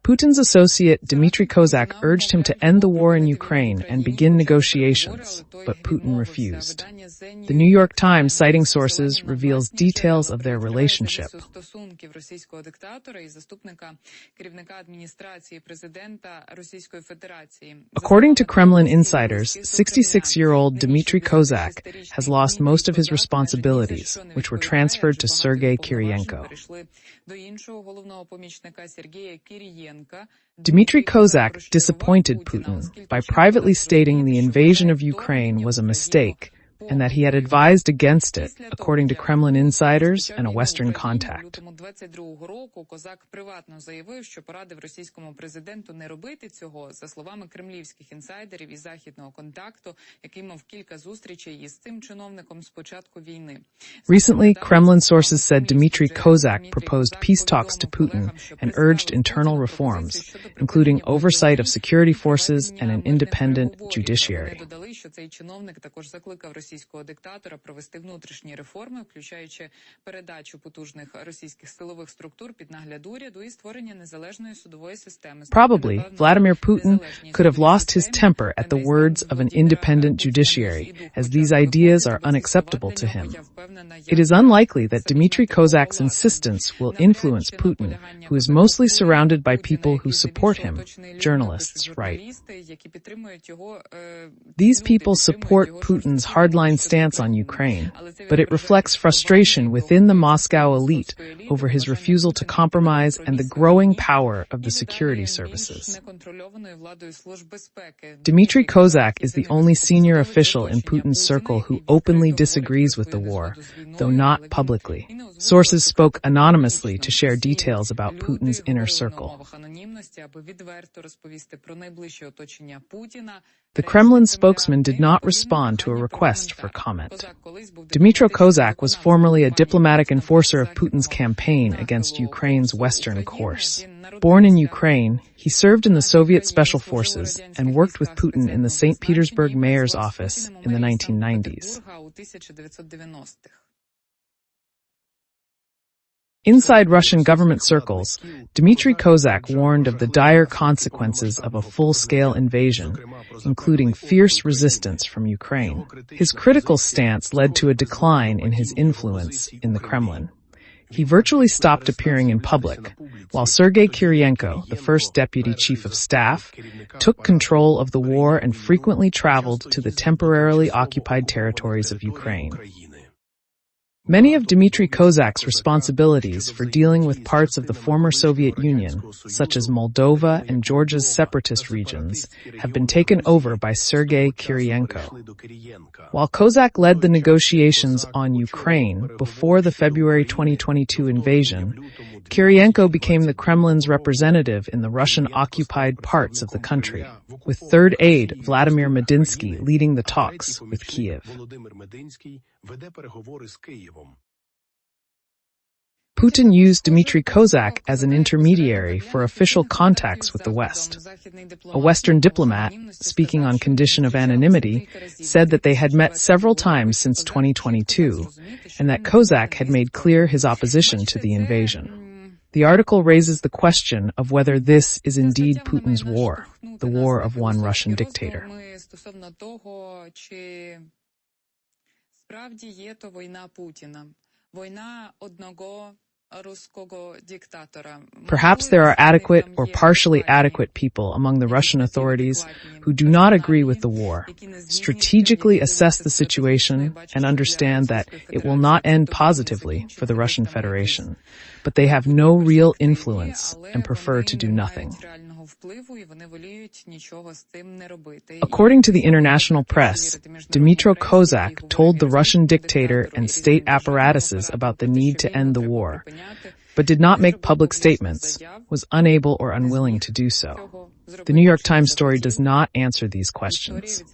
Putin's associate Dmitry Kozak urged him to end the war in Ukraine and begin negotiations, but Putin refused. The New York Times, citing sources, reveals details of their relationship. According to Kremlin insiders, 66-year-old Dmitry Kozak has lost most of his responsibilities, which were transferred to Sergei Kiriyenko. Dmitry Kozak disappointed Putin by privately stating the invasion of Ukraine was a mistake and that he had advised against it, according to Kremlin insiders and a Western contact. Recently, Kremlin sources said Dmitry Kozak proposed peace talks to Putin and urged internal reforms, including oversight of security forces and an independent judiciary. Російського диктатора провести внутрішні реформи, включаючи передачу потужних російських силових структур під нагляд уряду і створення незалежної судової системи. Probably, Vladimir Putin could have lost his temper at the words of an independent judiciary, as these ideas are unacceptable to him. It is unlikely that Dmitry Kozak's insistence will influence Putin, who is mostly surrounded by people who support him, journalists write. These people support Putin's hardline stance on Ukraine, but it reflects frustration within the Moscow elite over his refusal to compromise and the growing power of the security services. Dmitry Kozak is the only senior official in Putin's circle who openly disagrees with the war, though not publicly. Sources spoke anonymously to share details about Putin's inner circle. The Kremlin spokesman did not respond to a request for comment. Dmitry Kozak was formerly a diplomatic enforcer of Putin's campaign against Ukraine's western course. Born in Ukraine, he served in the Soviet Special Forces and worked with Putin in the St. Petersburg mayor's office in the 1990s. Inside Russian government circles, Dmitry Kozak warned of the dire consequences of a full-scale invasion, including fierce resistance from Ukraine. His critical stance led to a decline in his influence in the Kremlin. He virtually stopped appearing in public, while Sergei Kiriyenko, the first deputy chief of staff, took control of the war and frequently traveled to the temporarily occupied territories of Ukraine. Many of Dmitry Kozak's responsibilities for dealing with parts of the former Soviet Union, such as Moldova and Georgia's separatist regions, have been taken over by Sergei Kiriyenko. While Kozak led the negotiations on Ukraine before the February 2022 invasion, Kiriyenko became the Kremlin's representative in the Russian-occupied parts of the country, with Third Aide Vladimir Medinsky leading the talks with Kiev. Putin used Dmitry Kozak as an intermediary for official contacts with the West. A Western diplomat, speaking on condition of anonymity, said that they had met several times since 2022, and that Kozak had made clear his opposition to the invasion. The article raises the question of whether this is indeed Putin's war, the war of one Russian dictator. Perhaps there are adequate or partially adequate people among the Russian authorities who do not agree with the war, strategically assess the situation, and understand that it will not end positively for the Russian Federation, but they have no real influence and prefer to do nothing. According to the international press, Dmitry Kozak told the Russian dictator and state apparatuses about the need to end the war, but did not make public statements, was unable or unwilling to do so. The New York Times story does not answer these questions.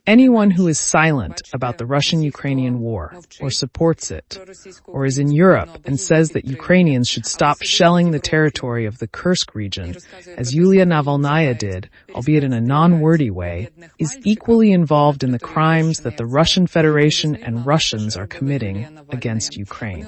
Anyone who is silent about the Russian-Ukrainian war, or supports it, or is in Europe and says that Ukrainians should stop shelling the territory of the Kursk region, as Yulia Navalnaya did, albeit in a non-wordy way, is equally involved in the crimes that the Russian Federation and Russians are committing against Ukraine.